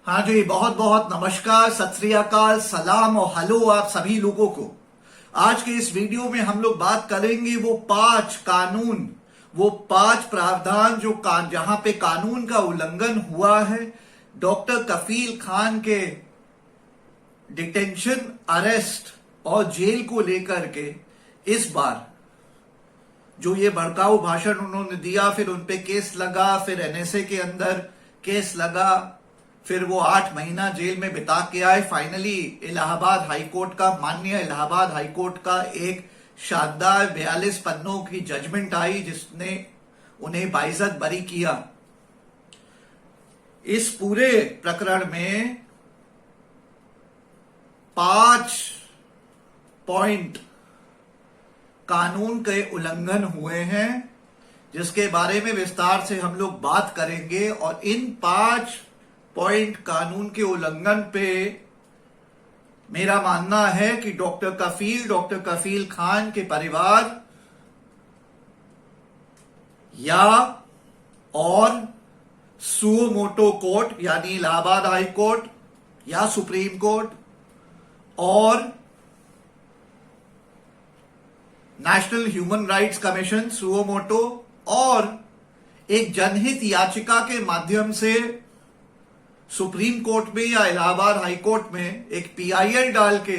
हाँ जी, बहुत बहुत नमस्कार, सत श्री अकाल, सलाम और हेलो आप सभी लोगों को। आज के इस वीडियो में हम लोग बात करेंगे वो 5 कानून, वो 5 प्रावधान जो जहां पे कानून का उल्लंघन हुआ है। डॉक्टर कफील खान के डिटेंशन, अरेस्ट और जेल को लेकर के इस बार जो ये भड़काऊ भाषण उन्होंने दिया, फिर उनपे केस लगा, फिर एनएसए के अंदर केस लगा, फिर वो 8 महीना जेल में बिता के आए। फाइनली इलाहाबाद हाईकोर्ट का, माननीय इलाहाबाद हाईकोर्ट का एक शानदार 42 पन्नों की जजमेंट आई जिसने उन्हें बाइज्जत बरी किया। इस पूरे प्रकरण में 5 पॉइंट कानून के उल्लंघन हुए हैं, जिसके बारे में विस्तार से हम लोग बात करेंगे। और इन 5 पॉइंट कानून के उल्लंघन पे मेरा मानना है कि डॉक्टर कफील खान के परिवार या और सुओ मोटो कोर्ट यानी इलाहाबाद हाई कोर्ट या सुप्रीम कोर्ट और national human rights commission suo motu और एक जनहित याचिका के माध्यम से सुप्रीम कोर्ट में या इलाहाबाद हाई कोर्ट में एक पीआईएल डाल के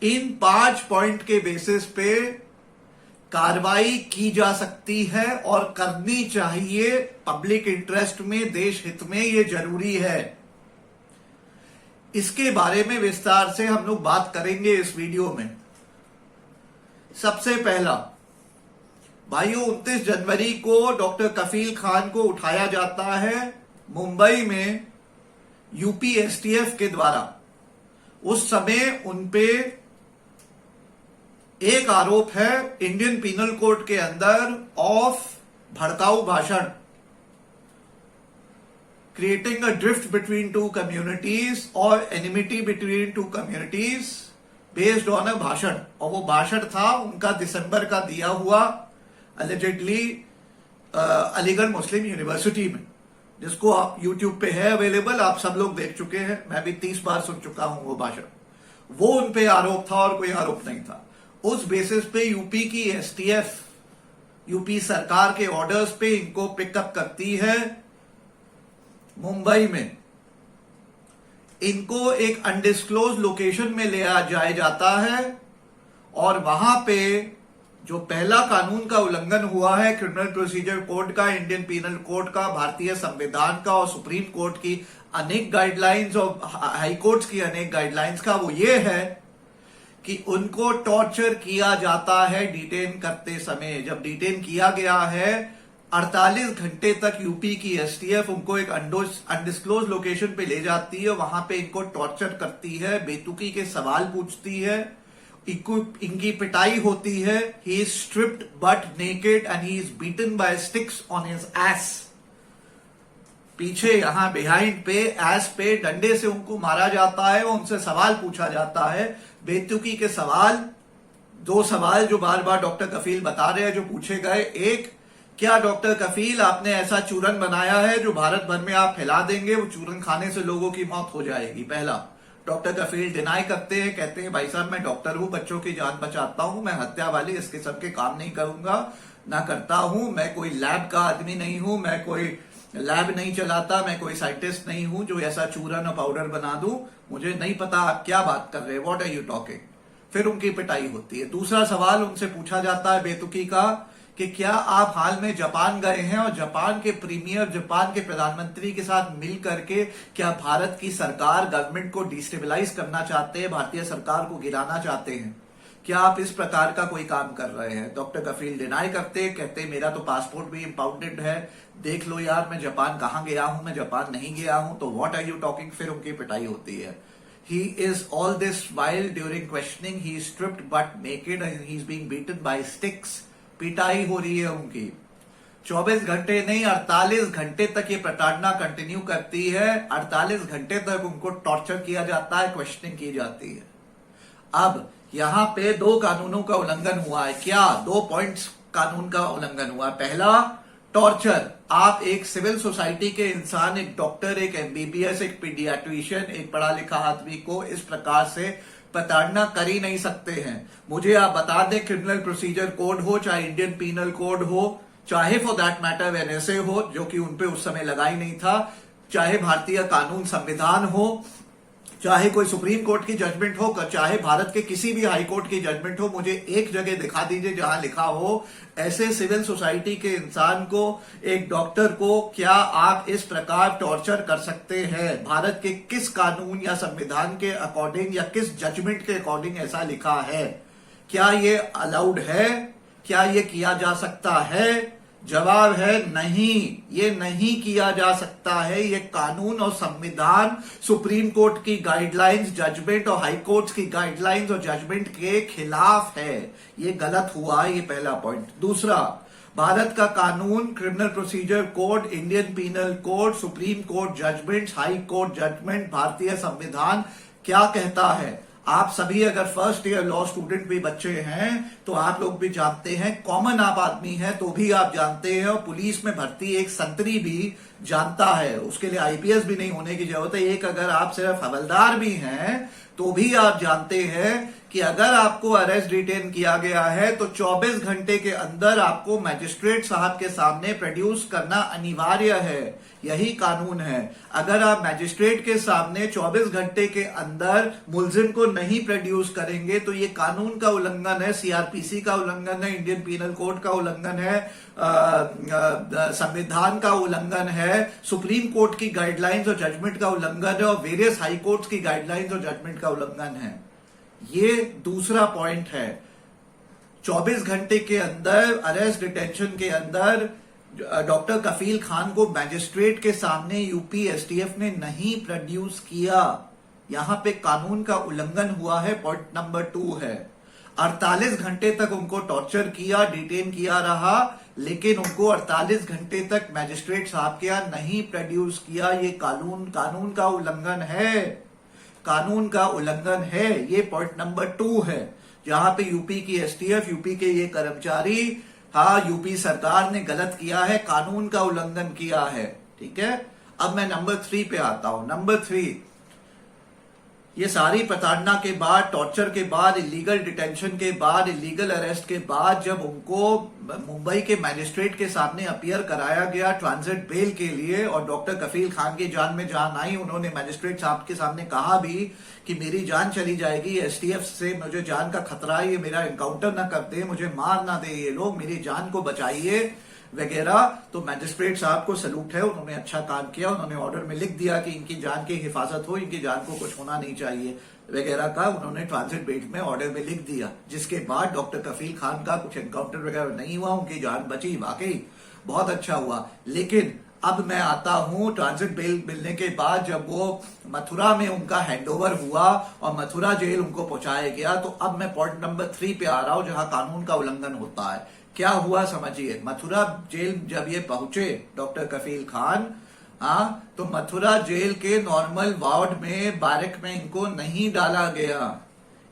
इन 5 पॉइंट के बेसिस पे कार्रवाई की जा सकती है और करनी चाहिए। पब्लिक इंटरेस्ट में, देश हित में ये जरूरी है। इसके बारे में विस्तार से हम लोग बात करेंगे इस वीडियो में। सबसे पहला, भाइयों, 29 जनवरी को डॉक्टर कफील खान को उठाया जाता है मुंबई में यूपी एसटीएफ के द्वारा। उस समय उनपे एक आरोप है इंडियन पीनल कोड के अंदर ऑफ भड़काऊ भाषण, creating a drift between 2 communities और enmity between 2 communities based on a भाषण। और वो भाषण था उनका दिसंबर का दिया हुआ, अलिजेडली अलीगढ़ मुस्लिम यूनिवर्सिटी में, जिसको आप यूट्यूब पे है अवेलेबल, आप सब लोग देख चुके हैं। मैं भी 30 बार सुन चुका हूं वो भाषण। वो उन पे आरोप था और कोई आरोप नहीं था। उस बेसिस पे यूपी की एसटीएफ, यूपी सरकार के ऑर्डर्स पे इनको पिकअप करती है मुंबई में। इनको एक अनडिस्क्लोज लोकेशन में ले जाया जाता है और वहां पे जो पहला कानून का उल्लंघन हुआ है, क्रिमिनल प्रोसीजर कोड का, इंडियन पीनल कोड का, भारतीय संविधान का और सुप्रीम कोर्ट की अनेक गाइडलाइंस और हाई कोर्ट्स की अनेक गाइडलाइंस का, वो ये है कि उनको टॉर्चर किया जाता है डिटेन करते समय। जब डिटेन किया गया है 48 घंटे तक यूपी की एसटीएफ उनको एक अनडिस्क्लोज लोकेशन पे ले जाती है, वहां पे इनको टॉर्चर करती है, बेतुकी के सवाल पूछती है, इनकी पिटाई होती है। He is stripped but naked and he is beaten by sticks on his ass. पीछे यहां बिहाइंड पे एस पे डंडे से उनको मारा जाता है, उनसे सवाल पूछा जाता है, बेतुकी के सवाल। 2 सवाल जो बार बार डॉक्टर कफील बता रहे हैं जो पूछे गए। एक, क्या डॉक्टर कफील आपने ऐसा चूरन बनाया है जो भारत भर में आप फैला देंगे, वो चूरन खाने से लोगों की मौत हो जाएगी? पहला। डॉक्टर कफील डिनाई करते हैं, कहते हैं भाई साहब मैं डॉक्टर हूं, बच्चों की जान बचाता हूं, मैं हत्या वाले इस किस्म के काम नहीं करूंगा, ना करता हूं, मैं कोई लैब का आदमी नहीं हूं, मैं कोई लैब नहीं चलाता, मैं कोई साइंटिस्ट नहीं हूं जो ऐसा चूरन और पाउडर बना दूं, मुझे नहीं पता आप क्या बात कर रहे हैं, व्हाट आर यू टॉकिंग। फिर उनकी पिटाई होती है। दूसरा सवाल उनसे पूछा जाता है बेतुकी का कि क्या आप हाल में जापान गए हैं और जापान के प्रीमियर, जापान के प्रधानमंत्री के साथ मिल करके क्या भारत की सरकार, गवर्नमेंट को डिस्टेबलाइज करना चाहते हैं, भारतीय सरकार को गिराना चाहते हैं? क्या आप इस प्रकार का कोई काम कर रहे हैं? डॉक्टर कफील डिनाई करते, कहते मेरा तो पासपोर्ट भी इंपाउंडेड है, देख लो यार मैं जापान कहां गया हूं, मैं जापान नहीं गया हूं, तो व्हाट आर यू टॉकिंग। फिर उनकी पिटाई होती है। He is all this while during questioning he is stripped but naked and he is being beaten by sticks. पिटाई हो रही है उनकी। 24 घंटे नहीं 48 घंटे तक ये प्रताड़ना कंटिन्यू करती है। 48 घंटे तक उनको टॉर्चर किया जाता है, क्वेश्चनिंग की जाती है। अब यहां पे 2 कानूनों का उल्लंघन हुआ है। क्या 2 पॉइंट्स कानून का उल्लंघन हुआ? पहला, टॉर्चर, आप एक सिविल सोसाइटी के इंसान, एक डॉक्टर, एक एमबीबीएस, एक पीडियाट्रिशियन, एक पढ़ा लिखा आदमी को इस प्रकार से प्रताड़ना कर ही नहीं सकते हैं। मुझे आप बता दें, क्रिमिनल प्रोसीजर कोड हो, चाहे इंडियन पीनल कोड हो, चाहे फॉर दैट मैटर एनएसए हो, जो कि उनपे उस समय लगा ही नहीं था, चाहे भारतीय कानून संविधान हो, चाहे कोई सुप्रीम कोर्ट की जजमेंट हो, चाहे भारत के किसी भी हाई कोर्ट की जजमेंट हो, मुझे एक जगह दिखा दीजिए जहां लिखा हो ऐसे सिविल सोसाइटी के इंसान को, एक डॉक्टर को क्या आप इस प्रकार टॉर्चर कर सकते हैं। भारत के किस कानून या संविधान के अकॉर्डिंग या किस जजमेंट के अकॉर्डिंग ऐसा लिखा है? क्या ये अलाउड है? क्या ये किया जा सकता है? जवाब है नहीं, ये नहीं किया जा सकता है। ये कानून और संविधान, सुप्रीम कोर्ट की गाइडलाइंस, जजमेंट और हाई कोर्ट की गाइडलाइंस और जजमेंट के खिलाफ है। ये गलत हुआ, ये पहला पॉइंट। दूसरा, भारत का कानून, criminal procedure code, Indian penal code, supreme court judgment, high court judgment, भारतीय संविधान क्या कहता है? आप सभी अगर फर्स्ट ईयर लॉ स्टूडेंट भी बच्चे हैं तो आप लोग भी जानते हैं, कॉमन आप आदमी हैं तो भी आप जानते हैं, और पुलिस में भर्ती एक संतरी भी जानता है, उसके लिए आईपीएस भी नहीं होने की जरूरत है। एक अगर आप सिर्फ हवलदार भी हैं तो भी आप जानते हैं कि अगर आपको अरेस्ट डिटेन किया गया है तो 24 घंटे के अंदर आपको मैजिस्ट्रेट साहब के सामने प्रोड्यूस करना अनिवार्य है। यही कानून है। अगर आप मैजिस्ट्रेट के सामने 24 घंटे के अंदर मुलजिम को नहीं प्रोड्यूस करेंगे तो ये कानून का उल्लंघन है, सीआरपीसी का उल्लंघन है, इंडियन पीनल कोड का उल्लंघन है, संविधान का उल्लंघन है, सुप्रीम कोर्ट की गाइडलाइंस और जजमेंट का उल्लंघन है, और वेरियस हाई कोर्ट की गाइडलाइंस और जजमेंट का उल्लंघन है। ये दूसरा पॉइंट है। 24 घंटे के अंदर अरेस्ट डिटेंशन के अंदर डॉक्टर कफील खान को मैजिस्ट्रेट के सामने यूपी एसटीएफ ने नहीं प्रोड्यूस किया, यहां पे कानून का उल्लंघन हुआ है। पॉइंट नंबर 2 है, 48 घंटे तक उनको टॉर्चर किया, डिटेन किया रहा, लेकिन उनको 48 घंटे तक मैजिस्ट्रेट साहब के यहां नहीं प्रोड्यूस किया। ये कानून का उल्लंघन है, कानून का उल्लंघन है। ये पॉइंट नंबर 2 है, जहां पे यूपी की एसटीएफ, यूपी के ये कर्मचारी, हाँ यूपी सरकार ने गलत किया है, कानून का उल्लंघन किया है। ठीक है, अब मैं नंबर 3 पे आता हूं। नंबर 3, ये सारी प्रताड़ना के बाद, टॉर्चर के बाद, इलीगल डिटेंशन के बाद, इलीगल अरेस्ट के बाद जब उनको मुंबई के मैजिस्ट्रेट के सामने अपीयर कराया गया ट्रांजिट बेल के लिए, और डॉक्टर कफील खान की जान में जान आई, उन्होंने मैजिस्ट्रेट साहब के सामने कहा भी कि मेरी जान चली जाएगी, एसटीएफ से मुझे जान का खतरा है, ये मेरा एनकाउंटर ना कर दे, मुझे मार ना दे ये लोग, मेरी जान को बचाइए वगैरह। तो मैजिस्ट्रेट साहब को सलूट है, उन्होंने अच्छा काम किया। उन्होंने ऑर्डर में लिख दिया कि इनकी जान की हिफाजत हो, इनकी जान को कुछ होना नहीं चाहिए वगैरह का उन्होंने ट्रांजिट बेल में ऑर्डर में लिख दिया, जिसके बाद डॉक्टर कफील खान का कुछ एनकाउंटर वगैरह नहीं हुआ, उनकी जान बची। वाकई बहुत अच्छा हुआ। लेकिन अब मैं आता हूं ट्रांजिट बेल मिलने के बाद, जब वो मथुरा में उनका हैंडओवर हुआ और मथुरा जेल उनको पहुंचाया गया, तो अब मैं पॉइंट नंबर 3 पे आ रहा हूं, जहां कानून का उल्लंघन होता है। क्या हुआ समझिए। मथुरा जेल जब ये पहुंचे डॉक्टर कफील खान, तो मथुरा जेल के नॉर्मल वार्ड में, बैरक में इनको नहीं डाला गया।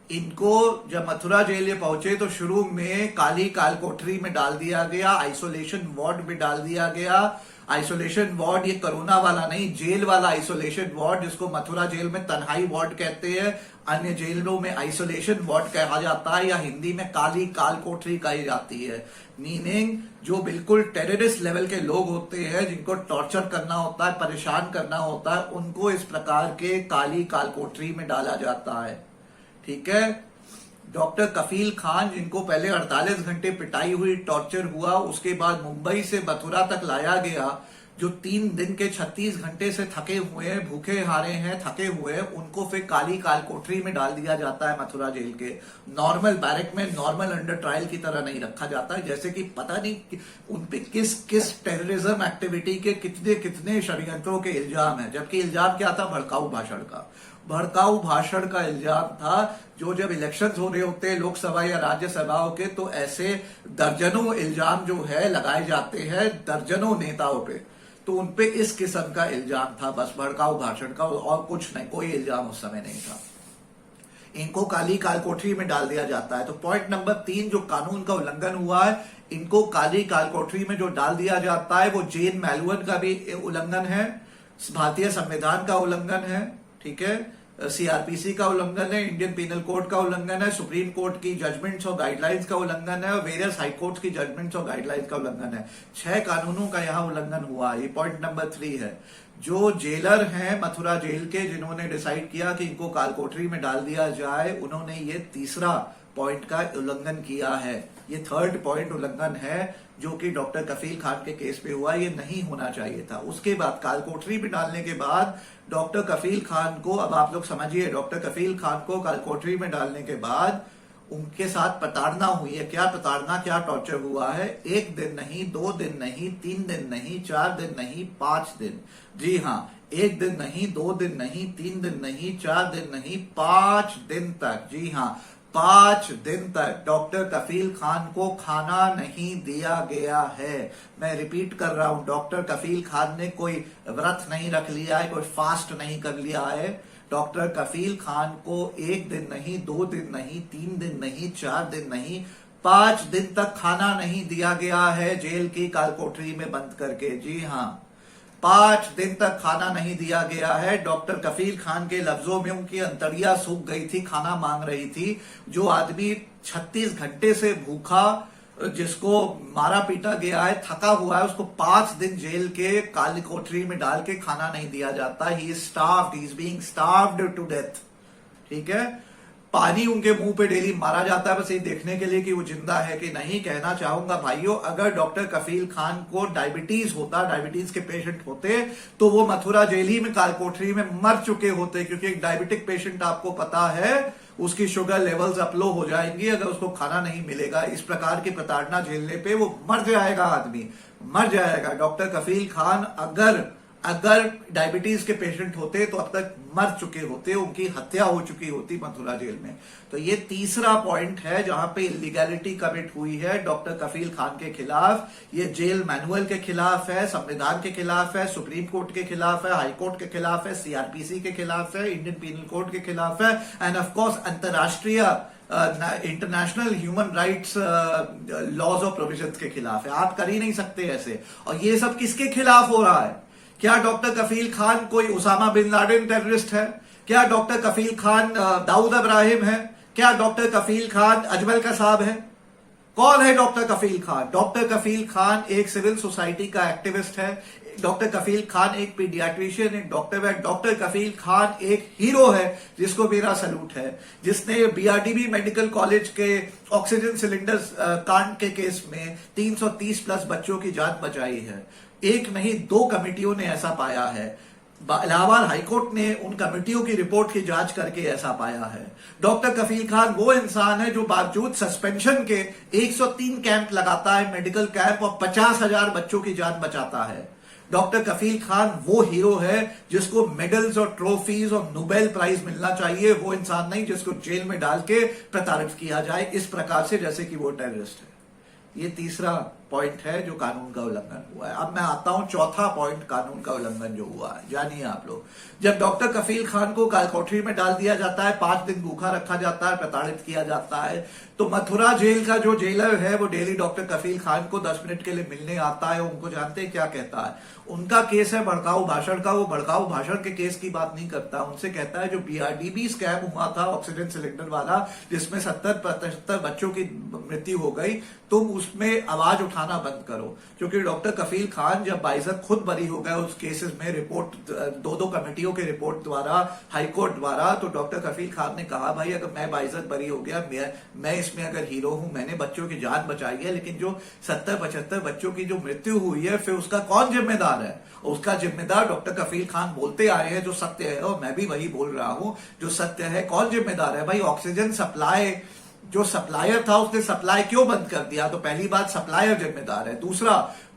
इनको जब मथुरा जेल ये पहुंचे तो शुरू में काली काल कोठरी में डाल दिया गया, आइसोलेशन वार्ड में डाल दिया गया। आइसोलेशन वार्ड ये कोरोना वाला नहीं, जेल वाला आइसोलेशन वार्ड, जिसको मथुरा जेल में तन्हाई वार्ड कहते हैं, अन्य जेलों में आइसोलेशन वार्ड कहा जाता है, या हिंदी में काली काल कोठरी कही जाती है। मीनिंग जो बिल्कुल टेररिस्ट लेवल के लोग होते हैं, जिनको टॉर्चर करना होता है, परेशान करना होता है, उनको इस प्रकार के काली काल कोठरी में डाला जाता है। ठीक है, डॉक्टर कफील खान, जिनको पहले 48 घंटे पिटाई हुई, टॉर्चर हुआ, उसके बाद मुंबई से मथुरा तक लाया गया, जो 3 दिन के 36 घंटे से थके हुए हैं, भूखे हारे हैं, थके हुए हैं, उनको फिर काली काल कोठरी में डाल दिया जाता है मथुरा जेल के। नॉर्मल बैरक में, नॉर्मल अंडर ट्रायल की तरह नहीं रखा जाता है, जैसे कि पता नहीं उनपे किस किस टेररिज्म एक्टिविटी के कितने कितने षड्यंत्रों के इल्जाम है। जबकि इल्जाम क्या था? भड़काऊ भाषण का। भड़काऊ भाषण का इल्जाम था, जो जब इलेक्शंस हो रहे होते हैं लोकसभा या राज्यसभाओं के, तो ऐसे दर्जनों इल्जाम जो है लगाए जाते हैं दर्जनों नेताओं पे, तो उनपे इस किस्म का इल्जाम था, बस भड़काऊ भाषण का, और कुछ नहीं, कोई इल्जाम उस समय नहीं था। इनको काली काल कोठरी में डाल दिया जाता है। तो पॉइंट नंबर 3 जो कानून का उल्लंघन हुआ है, इनको काली काल कोठरी में जो डाल दिया जाता है वो जेन मैनुअल का भी उल्लंघन है, भारतीय संविधान का उल्लंघन है, ठीक है, सीआरपीसी का उल्लंघन है, इंडियन पिनल कोड का उल्लंघन है, सुप्रीम कोर्ट की जजमेंट्स और गाइडलाइंस का उल्लंघन है और वेरियस हाई कोर्ट की जजमेंट्स और गाइडलाइंस का उल्लंघन है। 6 कानूनों का यहाँ उल्लंघन हुआ। ये पॉइंट नंबर 3 है। जो जेलर हैं मथुरा जेल के, जिन्होंने डिसाइड किया कि इनको काल कोठरी में डाल दिया जाए, उन्होंने ये तीसरा पॉइंट का उल्लंघन किया है। ये थर्ड पॉइंट उल्लंघन है जो कि डॉक्टर कफील खान के केस पे हुआ। ये नहीं होना चाहिए था। उसके बाद काल कोठरी में डालने के बाद डॉक्टर कफील खान को, अब आप लोग समझिए, डॉक्टर कफील खान को काल कोठरी में डालने के बाद उनके साथ प्रताड़ना हुई है। क्या प्रताड़ना, क्या टॉर्चर हुआ है? 1 दिन नहीं, 2 दिन नहीं, 3 दिन नहीं, 4 दिन नहीं, 5 दिन। जी हाँ, 1 दिन नहीं, 2 दिन नहीं, 3 दिन नहीं, 4 दिन नहीं, 5 दिन तक, जी हाँ 5 दिन तक डॉक्टर कफील खान को खाना नहीं दिया गया है। मैं रिपीट कर रहा हूं, डॉक्टर कफील खान ने कोई व्रत नहीं रख लिया है, कोई फास्ट नहीं कर लिया है। डॉक्टर कफील खान को 1 दिन नहीं, 2 दिन नहीं, 3 दिन नहीं, 4 दिन नहीं, 5 दिन तक खाना नहीं दिया गया है जेल की काल कोठरी में बंद करके। जी हाँ, 5 दिन तक खाना नहीं दिया गया है। डॉक्टर कफील खान के लफ्जों में उनकी अंतड़ियां सूख गई थी, खाना मांग रही थी। जो आदमी 36 घंटे से भूखा, जिसको मारा पीटा गया है, थका हुआ है, उसको 5 दिन जेल के काली कोठरी में डाल के खाना नहीं दिया जाता। He is starved, he is being starved to death. ठीक है, पानी उनके मुंह पे डेली मारा जाता है बस ये देखने के लिए कि वो जिंदा है कि नहीं। कहना चाहूंगा भाइयों, अगर डॉक्टर कफील खान को डायबिटीज होता, डायबिटीज के पेशेंट होते, तो वो मथुरा जेल ही में काल कोठरी में मर चुके होते। क्योंकि एक डायबिटिक पेशेंट, आपको पता है, उसकी शुगर लेवल्स अप लो हो जाएंगी अगर उसको खाना नहीं मिलेगा। इस प्रकार की प्रताड़ना झेलने पे वो मर जाएगा, आदमी मर जाएगा। डॉक्टर कफील खान अगर डायबिटीज के पेशेंट होते तो अब तक मर चुके होते, उनकी हत्या हो चुकी होती मथुरा जेल में। तो ये तीसरा पॉइंट है जहां पे इलीगैलिटी कमिट हुई है डॉक्टर कफील खान के खिलाफ। ये जेल मैनुअल के खिलाफ है, संविधान के खिलाफ है, सुप्रीम कोर्ट के खिलाफ है, हाई कोर्ट के खिलाफ है, सीआरपीसी के खिलाफ है, इंडियन पिनल कोड के खिलाफ है, एंड ऑफ कोर्स अंतरराष्ट्रीय इंटरनेशनल ह्यूमन राइट्स लॉज और प्रोविजंस के खिलाफ है। आप कर ही नहीं सकते ऐसे। और ये सब किसके खिलाफ हो रहा है? क्या डॉक्टर कफील खान कोई उसामा बिन लादेन टेररिस्ट है? क्या डॉक्टर कफील खान दाऊद इब्राहिम है? क्या डॉक्टर कफील खान अजमल कसाब है? कौन है डॉक्टर कफील खान? डॉक्टर कफील खान एक सिविल सोसाइटी का एक्टिविस्ट है। डॉक्टर कफील खान एक पीडियाट्रिशियन, एक डॉक्टर है। डॉक्टर कफील खान एक हीरो है जिसको मेरा सैल्यूट है, जिसने बीआरडीबी मेडिकल कॉलेज के ऑक्सीजन सिलेंडर्स कांड के केस में 330 प्लस बच्चों की जान बचाई है। एक नहीं, 2 कमेटियों ने ऐसा पाया है। इलाहाबाद हाईकोर्ट ने उन कमेटियों की रिपोर्ट की जांच करके ऐसा पाया है। डॉक्टर कफील खान वो इंसान है जो बावजूद सस्पेंशन के 103 कैंप लगाता है, मेडिकल कैंप, और 50,000 बच्चों की जान बचाता है। डॉक्टर कफील खान वो हीरो है जिसको मेडल्स और ट्रॉफीज और नोबेल प्राइज मिलना चाहिए। वो इंसान नहीं जिसको जेल में डाल के प्रताड़ित किया जाए इस प्रकार से जैसे कि वो टेररिस्ट है। ये तीसरा पॉइंट है जो कानून का उल्लंघन हुआ है। अब मैं आता हूं चौथा पॉइंट कानून का उल्लंघन जो हुआ है। जानिए आप लोग, जब डॉक्टर कफील खान को काल कोठरी में डाल दिया जाता है, 5 दिन भूखा रखा जाता है, प्रताड़ित किया जाता है, तो मथुरा जेल का जो जेलर है वो डेली डॉक्टर कफील खान को 10 मिनट के लिए मिलने आता है। उनको जानते हैं क्या कहता है? उनका केस है भड़काऊ भाषण का। वो भड़काऊ भाषण के केस की बात नहीं करता, उनसे कहता है जो बीआरडीबी स्कैम हुआ था ऑक्सीजन सिलेंडर वाला, जिसमें 70-75 बच्चों की मृत्यु हो गई, तुम उसमें आवाज उठाना बंद करो। क्योंकि डॉक्टर कफील खान जब बाइजक खुद बरी हो गए उस केसेस में, रिपोर्ट 2 कमेटियों के रिपोर्ट द्वारा, हाईकोर्ट द्वारा, तो डॉक्टर कफील खान ने कहा भाई अगर मैं बाइजक बरी हो गया, मैं इसमें अगर हीरो हूं, मैंने बच्चों की जान बचाई है, लेकिन जो 70-75 बच्चों की जो मृत्यु हुई है फिर उसका कौन जिम्मेदार है? उसका जिम्मेदार डॉक्टर कफील खान बोलते आए हैं जो सत्य है, और मैं भी वही बोल रहा हूं जो सत्य है। कौन जिम्मेदार है भाई? ऑक्सीजन सप्लाई जो सप्लायर था उसने सप्लाई क्यों बंद कर दिया? तो पहली बात, सप्लायर जिम्मेदार है। दूसरा,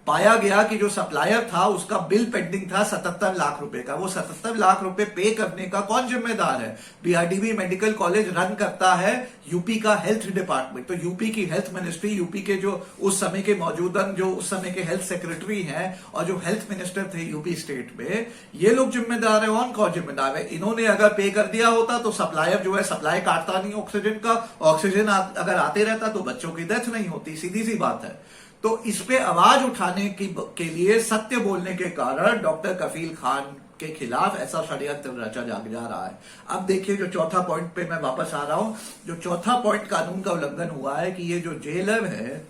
पाया गया कि जो सप्लायर था उसका बिल पेंडिंग था 77 लाख रुपए का। वो 77 लाख रुपए पे करने का कौन जिम्मेदार है? बीआरडीबी मेडिकल कॉलेज रन करता है यूपी का हेल्थ डिपार्टमेंट। तो यूपी की हेल्थ मिनिस्ट्री, यूपी के जो उस समय के मौजूदन जो उस समय के हेल्थ सेक्रेटरी हैं और जो हेल्थ मिनिस्टर थे यूपी स्टेट में, ये लोग जिम्मेदार है। कौन जिम्मेदार है? इन्होंने अगर पे कर दिया होता तो सप्लायर जो है सप्लाई काटता नहीं ऑक्सीजन का, ऑक्सीजन अगर आते रहता तो बच्चों की डेथ नहीं होती, सीधी सी बात है। तो इस पे आवाज उठाने के लिए, सत्य बोलने के कारण डॉक्टर कफील खान के खिलाफ ऐसा षड्यंत्र रचा जा रहा है। अब देखिए, जो चौथा पॉइंट पे मैं वापस आ रहा हूं, जो चौथा पॉइंट कानून का उल्लंघन हुआ है कि ये जो जेलर है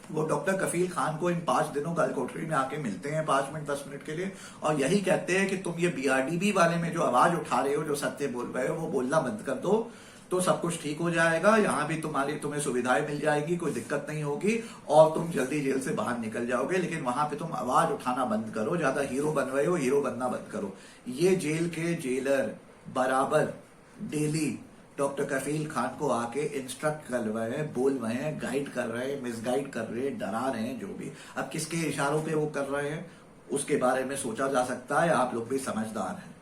वो डॉक्टर कफील खान को इन 5 दिनों गलकोटरी में आके मिलते हैं 5 मिनट 10 मिनट के लिए, और यही कहते हैं कि तुम ये बीआरडीबी वाले में जो आवाज उठा रहे हो, जो सत्य बोल रहे हो, वो बोलना बंद कर दो तो सब कुछ ठीक हो जाएगा। यहां भी तुम्हें सुविधाएं मिल जाएगी, कोई दिक्कत नहीं होगी और तुम जल्दी जेल से बाहर निकल जाओगे। लेकिन वहां पे तुम आवाज उठाना बंद करो, ज्यादा हीरो बन रहे हो, हीरो बनना बंद करो। ये जेल के जेलर बराबर डेली डॉक्टर कफील खान को आके इंस्ट्रक्ट कर रहे हैं, बोल रहे हैं, गाइड कर रहे हैं, मिसगाइड कर रहे हैं, डरा रहे हैं, जो भी। अब किसके इशारों पे वो कर रहे हैं उसके बारे में सोचा जा सकता है, आप लोग भी समझदार हैं,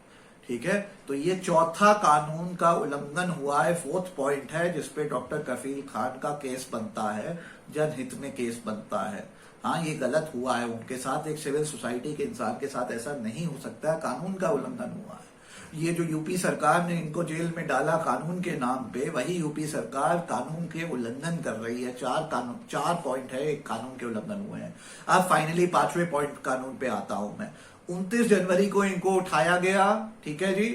ठीक है। तो ये चौथा कानून का उल्लंघन हुआ है, 4th पॉइंट है जिसपे डॉक्टर कफील खान का केस बनता है, जनहित में केस बनता है। हाँ, ये गलत हुआ है उनके साथ, एक सिविल सोसाइटी के इंसान के साथ ऐसा नहीं हो सकता है, कानून का उल्लंघन हुआ है। ये जो यूपी सरकार ने इनको जेल में डाला कानून के नाम पे, वही यूपी सरकार कानून के उल्लंघन कर रही है। 4 पॉइंट है, एक कानून के उल्लंघन हुए हैं। अब फाइनली 5वें पॉइंट कानून पे आता हूं मैं। 29 जनवरी को इनको उठाया गया, ठीक है जी,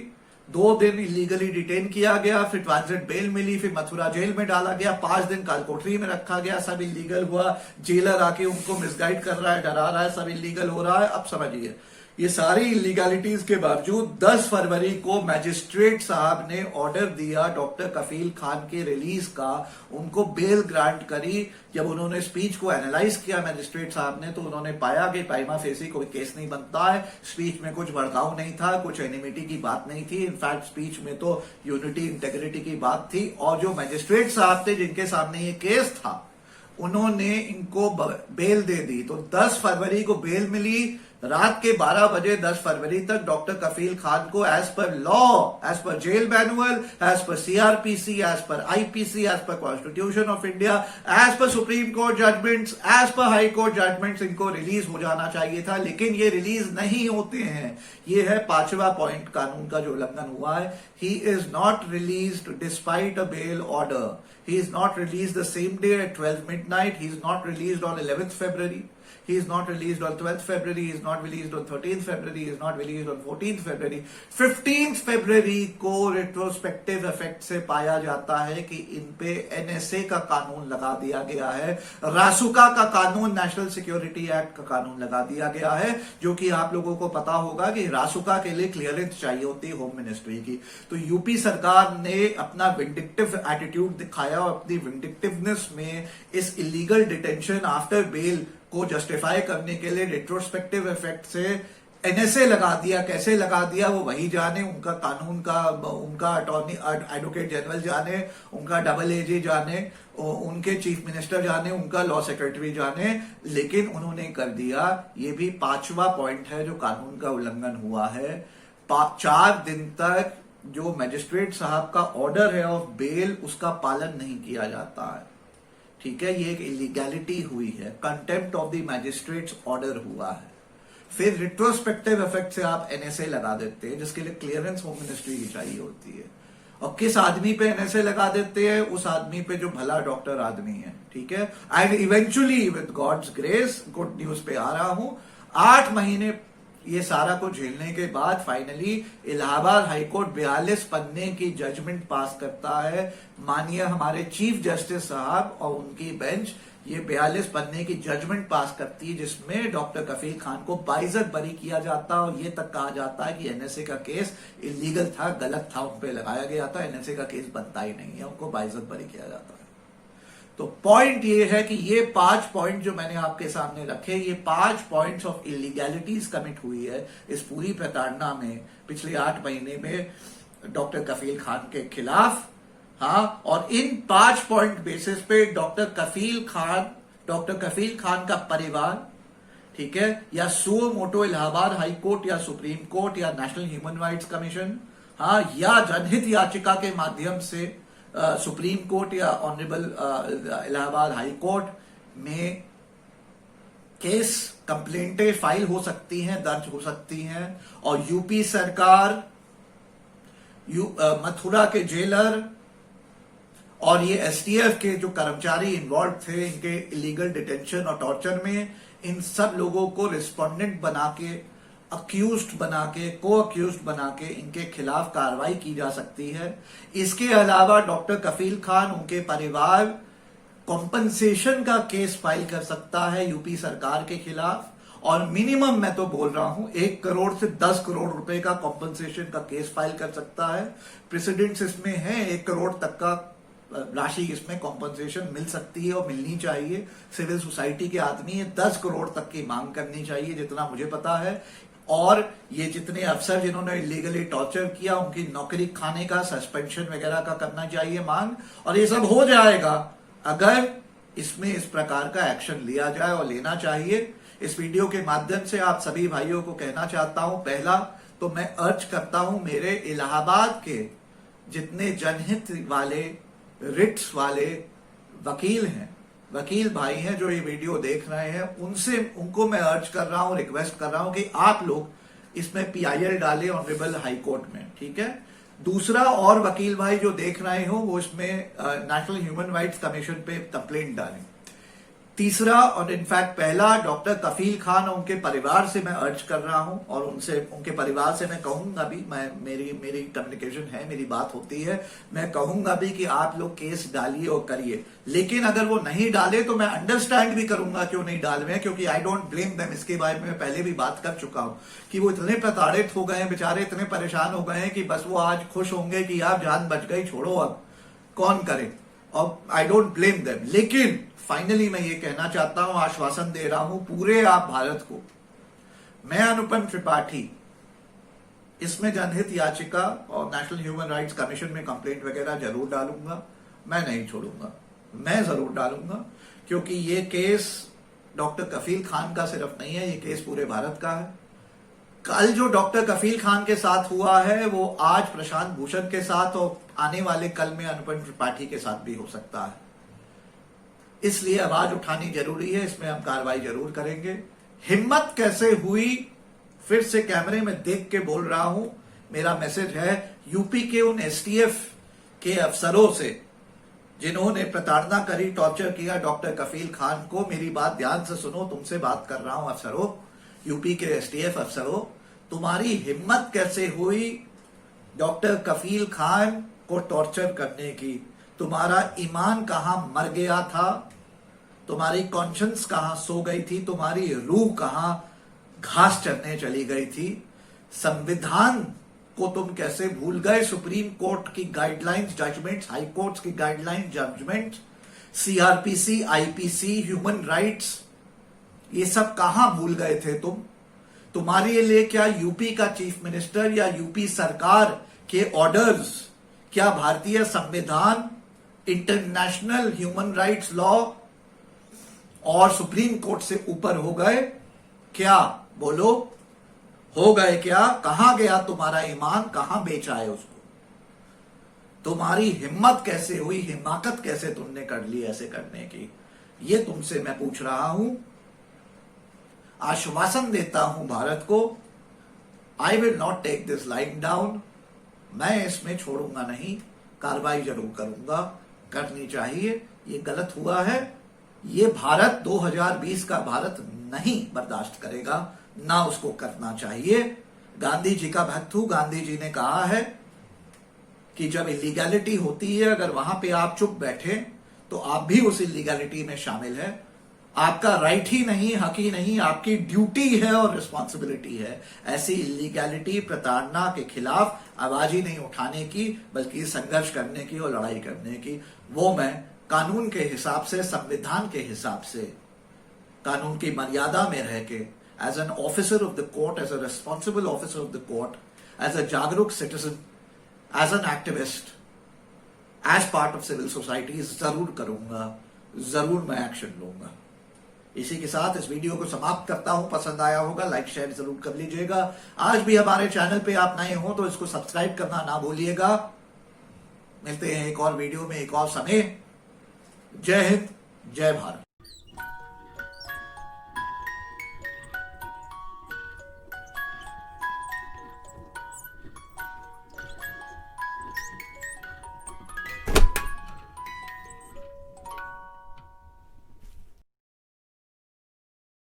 2 दिन इलीगली डिटेन किया गया, फिर ट्रांजिट बेल मिली, फिर मथुरा जेल में डाला गया, 5 दिन कालकोठरी में रखा गया, सब इलीगल हुआ। जेलर आके उनको मिसगाइड कर रहा है, डरा रहा है, सब इलीगल हो रहा है। अब समझिए, ये सारी इलीगलिटीज के बावजूद 10 फरवरी को मैजिस्ट्रेट साहब ने ऑर्डर दिया डॉक्टर कफील खान के रिलीज का, उनको बेल ग्रांट करी। जब उन्होंने स्पीच को एनालाइज किया मैजिस्ट्रेट साहब ने, तो उन्होंने पाया कि प्राइमा फेसी कोई केस नहीं बनता है, स्पीच में कुछ भड़काऊ नहीं था, कुछ एनिमिटी की बात नहीं थी, इनफैक्ट स्पीच में तो यूनिटी इंटेग्रिटी की बात थी। और जो मैजिस्ट्रेट साहब थे जिनके सामने ये केस था, उन्होंने इनको बेल दे दी। तो 10 फरवरी को बेल मिली, रात के 12 बजे 10 फरवरी तक डॉक्टर कफील खान को as per law, as per jail manual, as per CrPC, as per IPC, as per constitution of India, as per supreme court judgments, as per high court judgments इनको release हो जाना चाहिए था, लेकिन ये रिलीज नहीं होते हैं। ये है 5वां पॉइंट कानून का जो उल्लंघन हुआ है। He is not released despite a bail order. He is not released the same day at 12 midnight. He is not released on 11th February. He is not released on 12th February. He is not released on 13th February. He is not released on 14th February. 15th February को retrospective effect से पाया जाता है कि इन पे NSA का कानून लगा दिया गया है, रासुका का कानून, नेशनल सिक्योरिटी एक्ट का कानून लगा दिया गया है, जो कि आप लोगों को पता होगा कि रासुका के लिए क्लियरेंस चाहिए होती है होम मिनिस्ट्री की। तो यूपी सरकार ने अपना विंडिक्टिव एटीट्यूड दिखाया और अपनी विंडिक्टिवनेस में इस इलीगल डिटेंशन आफ्टर बेल को जस्टिफाई करने के लिए रेट्रोस्पेक्टिव इफेक्ट से एनएसए लगा दिया। कैसे लगा दिया वो वही जाने, उनका कानून का, उनका अटॉर्नी एडवोकेट जनरल जाने, उनका डबल एजी जाने, उनके चीफ मिनिस्टर जाने, उनका लॉ सेक्रेटरी जाने, लेकिन उन्होंने कर दिया। ये भी 5वां पॉइंट है जो कानून का उल्लंघन हुआ है। 4 दिन तक जो मैजिस्ट्रेट साहब का ऑर्डर है ऑफ बेल, उसका पालन नहीं किया जाता है, ठीक है। ये एक इलीगैलिटी हुई है, contempt of the magistrates order हुआ है। फिर रिट्रोस्पेक्टिव इफेक्ट से आप एनएसए लगा देते हैं, जिसके लिए क्लियरेंस होम मिनिस्ट्री की चाहिए होती है। और किस आदमी पे एनएसए लगा देते हैं? उस आदमी पे जो भला डॉक्टर आदमी है, ठीक है। And eventually with God's grace, good news पे आ रहा हूं, 8 महीने ये सारा को झेलने के बाद फाइनली इलाहाबाद हाईकोर्ट 42 पन्ने की जजमेंट पास करता है। माननीय हमारे चीफ जस्टिस साहब और उनकी बेंच ये 42 पन्ने की जजमेंट पास करती है, जिसमें डॉक्टर कफील खान को बाइज्जत बरी किया जाता है और ये तक कहा जाता है कि एनएसए का केस इलीगल था, गलत था, उन पे लगाया गया था, एनएसए का केस बनता ही नहीं है, उनको बाइज्जत बरी किया जाता है। तो पॉइंट ये है कि ये 5 पॉइंट जो मैंने आपके सामने रखे, ये 5 पॉइंट्स ऑफ इलीगैलिटीज कमिट हुई है इस पूरी प्रताड़ना में पिछले 8 महीने में डॉक्टर कफील खान के खिलाफ। हाँ, और इन 5 पॉइंट बेसिस पे डॉक्टर कफील खान का परिवार, ठीक है, या suo motu Allahabad high court या सुप्रीम कोर्ट या नेशनल ह्यूमन राइट्स कमीशन, हाँ, या जनहित याचिका के माध्यम से सुप्रीम कोर्ट या ऑनरेबल इलाहाबाद हाई कोर्ट में केस कंप्लेंटें फाइल हो सकती हैं, दर्ज हो सकती हैं। और यूपी सरकार, मथुरा के जेलर और ये एसटीएफ के जो कर्मचारी इन्वॉल्व थे इनके इलीगल डिटेंशन और टॉर्चर में, इन सब लोगों को रिस्पोंडेंट बना के, अक्यूज्ड बना के, को अक्यूज्ड बना के इनके खिलाफ कार्रवाई की जा सकती है। इसके अलावा डॉक्टर कफील खान, उनके परिवार कॉम्पनसेशन का केस फाइल कर सकता है यूपी सरकार के खिलाफ, और मिनिमम मैं तो बोल रहा हूं 1 करोड़ से 10 करोड़ रुपए का कॉम्पनसेशन का केस फाइल कर सकता है। प्रेसिडेंट्स इसमें है, 1 करोड़ तक का राशि इसमें कॉम्पनसेशन मिल सकती है और मिलनी चाहिए। सिविल सोसाइटी के आदमी है, 10 करोड़ तक की मांग करनी चाहिए जितना मुझे पता है। और ये जितने अफसर जिन्होंने इलीगली टॉर्चर किया उनकी नौकरी खाने का, सस्पेंशन वगैरह का करना चाहिए मांग, और ये सब हो जाएगा अगर इसमें इस प्रकार का एक्शन लिया जाए, और लेना चाहिए। इस वीडियो के माध्यम से आप सभी भाइयों को कहना चाहता हूं, पहला तो मैं अर्ज करता हूं, मेरे इलाहाबाद के जितने जनहित वाले, रिट्स वाले वकील हैं, वकील भाई हैं जो ये वीडियो देख रहे हैं, उनको मैं अर्ज कर रहा हूं, रिक्वेस्ट कर रहा हूं कि आप लोग इसमें पीआईएल डालें ऑनरेबल हाई कोर्ट में, ठीक है। दूसरा, और वकील भाई जो देख रहे हो वो इसमें नेशनल ह्यूमन राइट्स कमीशन पे कंप्लेंट डालें। तीसरा, और इनफैक्ट पहला, डॉक्टर कफील खान और उनके परिवार से मैं अर्ज कर रहा हूं, और उनके परिवार से मैं कहूंगा भी, मेरी कम्युनिकेशन है, मेरी बात होती है, मैं कहूंगा भी कि आप लोग केस डालिए और करिए। लेकिन अगर वो नहीं डाले तो मैं अंडरस्टैंड भी करूंगा क्यों नहीं डाल रहे हैं, क्योंकि आई डोंट ब्लेम देम। इसके बारे में मैं पहले भी बात कर चुका हूं कि वो इतने प्रताड़ित हो गए हैं बेचारे, इतने परेशान हो गए हैं कि बस वो आज खुश होंगे कि यार जान बच गई, छोड़ो अब कौन करे, और आई डोंट ब्लेम देम। लेकिन फाइनली मैं ये कहना चाहता हूं, आश्वासन दे रहा हूं पूरे आप भारत को, मैं अनुपम त्रिपाठी इसमें जनहित याचिका और नेशनल ह्यूमन राइट्स कमीशन में कंप्लेंट वगैरह जरूर डालूंगा। मैं नहीं छोड़ूंगा, मैं जरूर डालूंगा, क्योंकि ये केस डॉक्टर कफील खान का सिर्फ नहीं है, ये केस पूरे भारत का है। कल जो डॉक्टर कफील खान के साथ हुआ है वो आज प्रशांत भूषण के साथ और आने वाले कल में अनुपम त्रिपाठी के साथ भी हो सकता है। इसलिए आवाज उठानी जरूरी है, इसमें हम कार्रवाई जरूर करेंगे। हिम्मत कैसे हुई, फिर से कैमरे में देख के बोल रहा हूं, मेरा मैसेज है यूपी के उन एसटीएफ के अफसरों से जिन्होंने प्रताड़ना करी, टॉर्चर किया डॉक्टर कफील खान को। मेरी बात ध्यान से सुनो, तुमसे बात कर रहा हूं अफसरों, यूपी के एसटीएफ अफसरों, तुम्हारी हिम्मत कैसे हुई डॉक्टर कफील खान को टॉर्चर करने की? तुम्हारा ईमान कहां मर गया था, तुम्हारी कॉन्शियंस कहां सो गई थी, तुम्हारी रूह कहां घास चरने चली गई थी? संविधान को तुम कैसे भूल गए? सुप्रीम कोर्ट की गाइडलाइंस, जजमेंट्स, हाई कोर्ट्स की guidelines, judgment, CrPC, IPC, human rights, ये सब कहां भूल गए थे तुम? तुम्हारे लिए क्या यूपी का चीफ मिनिस्टर या यूपी सरकार के ऑर्डर्स, क्या भारतीय संविधान, इंटरनेशनल ह्यूमन राइट्स लॉ और सुप्रीम कोर्ट से ऊपर हो गए क्या? बोलो, हो गए क्या? कहां गया तुम्हारा ईमान, कहां बेचा है उसको? तुम्हारी हिम्मत कैसे हुई, हिमाकत कैसे तुमने कर ली ऐसे करने की? ये तुमसे मैं पूछ रहा हूं। आश्वासन देता हूं भारत को, I will not take this line down. मैं इसमें छोड़ूंगा नहीं, कार्रवाई जरूर करूंगा, करनी चाहिए। ये गलत हुआ है, ये भारत 2020 का भारत नहीं बर्दाश्त करेगा, ना उसको करना चाहिए। गांधी जी का भक्त हूं, गांधी जी ने कहा है कि जब इलीगैलिटी होती है, अगर वहां पे आप चुप बैठे तो आप भी उस इलीगैलिटी में शामिल है। आपका राइट ही नहीं, हक ही नहीं, आपकी ड्यूटी है और रिस्पॉन्सिबिलिटी है ऐसी इलीगैलिटी, प्रताड़ना के खिलाफ आवाज ही नहीं उठाने की, बल्कि संघर्ष करने की और लड़ाई करने की। वो मैं कानून के हिसाब से, संविधान के हिसाब से, कानून की मर्यादा में रह के, as an officer of the court, as a responsible officer of the court, as a जागरूक citizen, as an activist, as part of civil society जरूर करूंगा, जरूर मैं एक्शन लूंगा। इसी के साथ इस वीडियो को समाप्त करता हूं। पसंद आया होगा लाइक शेयर जरूर कर लीजिएगा। आज भी हमारे चैनल पे आप नए हो तो इसको सब्सक्राइब करना ना भूलिएगा। मिलते हैं एक और वीडियो में एक और समय। जय हिंद, जय भारत।